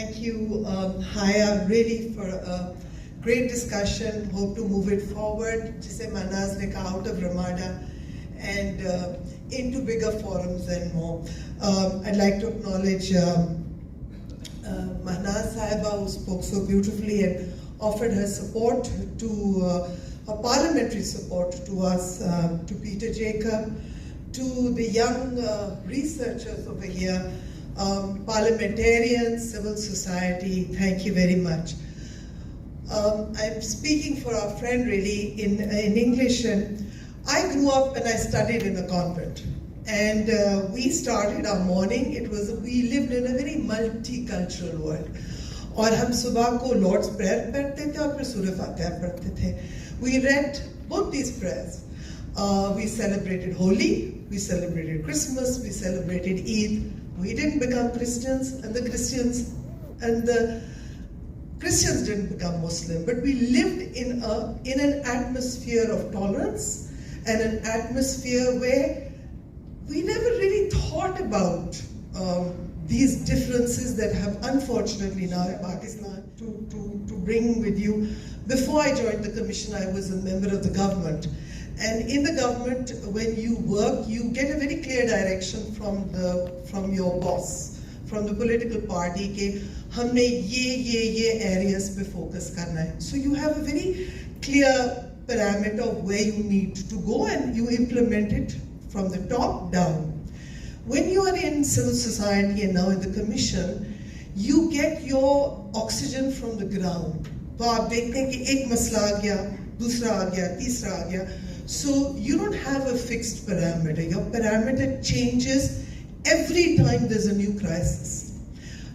Thank you, Haya, really for a great discussion. Hope to move it forward, jise Mehnaz ne kaha, out of Ramada and into bigger forums and more. I'd like to acknowledge Mehnaz Sahiba, who spoke so beautifully and offered her support to her parliamentary support to us, to Peter Jacob, to the young researchers over here, parliamentarians, civil society. Thank you very much. I'm speaking for our friend really in English, and I grew up and I studied in a convent, and we started our morning. We lived in a very multicultural world. और हम सुबह को Lord's Prayer पढ़ते थे और फिर सूरह फातिहा पढ़ते थे. We read both these prayers. We celebrated Holi, we celebrated Christmas, we celebrated Eid. We didn't become Christians, and the Christians didn't become Muslim, but we lived in an atmosphere of tolerance and an atmosphere where we never really thought about these differences that have unfortunately now in Pakistan to bring with you. Before I joined the commission, I was a member of the government. And in the government, when you work, you get a very clear direction from your boss, from the political party, ke humne ye areas pe focus karna hai. So you have a very clear parameter of where you need to go, and you implement it from the top down. When you are in civil society and now in the commission, you get your oxygen from the ground. तो आप देखते हैं कि एक मसला आ गया, दूसरा आ गया, तीसरा आ गया. So you don't have a fixed parameter. Your parameter changes every time there's a new crisis.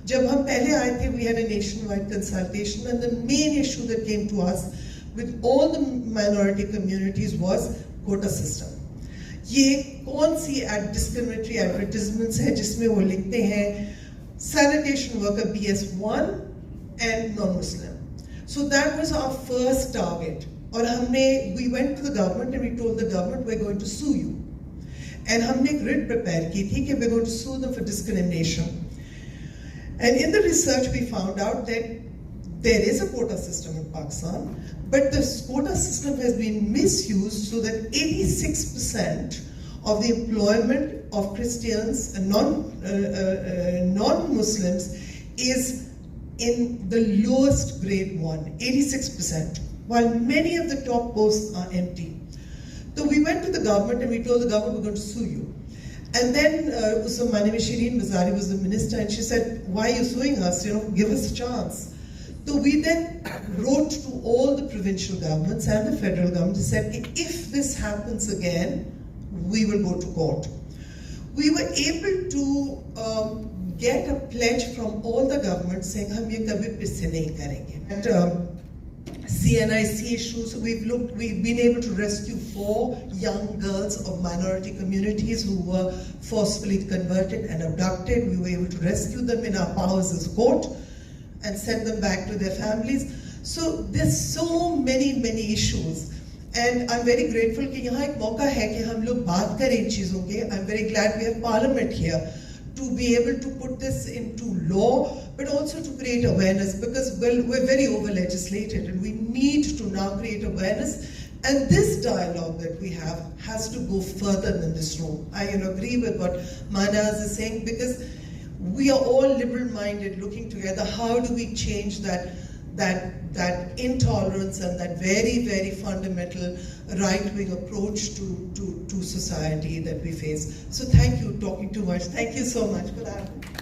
जब हम पहले आए थे, we had a nationwide consultation, and the main issue that came to us with all the minority communities was quota system. ये कौन सी discriminatory advertisements है जिसमें वो लिखते हैं sanitation worker BS1 and non-Muslim. So that was our first target. और we went to the government and we told the government, we're going to sue you. And हमने एक writ prepare की थी कि we're going to sue them for discrimination. And in the research we found out that there is a quota system in Pakistan, but the quota system has been misused so that 86% of the employment of Christians and non-Muslims is in the lowest grade 1, 86%, while many of the top posts are empty. So we went to the government and we told the government, we're going to sue you. And then my name is Shireen Bazari, was the minister, and she said, why are you suing us? Give us a chance. So we then wrote to all the provincial governments and the federal government and said, if this happens again, we will go to court. We were able to get a pledge from all the governments saying, hum ye kabhi phir se nahi karenge. And CNIC issues, we've been able to rescue 4 young girls of minority communities who were forcefully converted and abducted. We were able to rescue them in our powers as court and send them back to their families. So there's so many issues, and I'm very grateful कि यहाँ एक मौका है कि हम लोग बात करें इन चीजों के. I'm very glad we have Parliament here to be able to put this into law, but also to create awareness, because we're very over legislated and we need to now create awareness. And this dialogue that we have has to go further than this room. I agree with what Mehnaz is saying, because we are all liberal-minded, looking together. How do we change that intolerance and that very fundamental right-wing approach to society that we face? So thank you. Talking too much. Thank you so much. Good afternoon.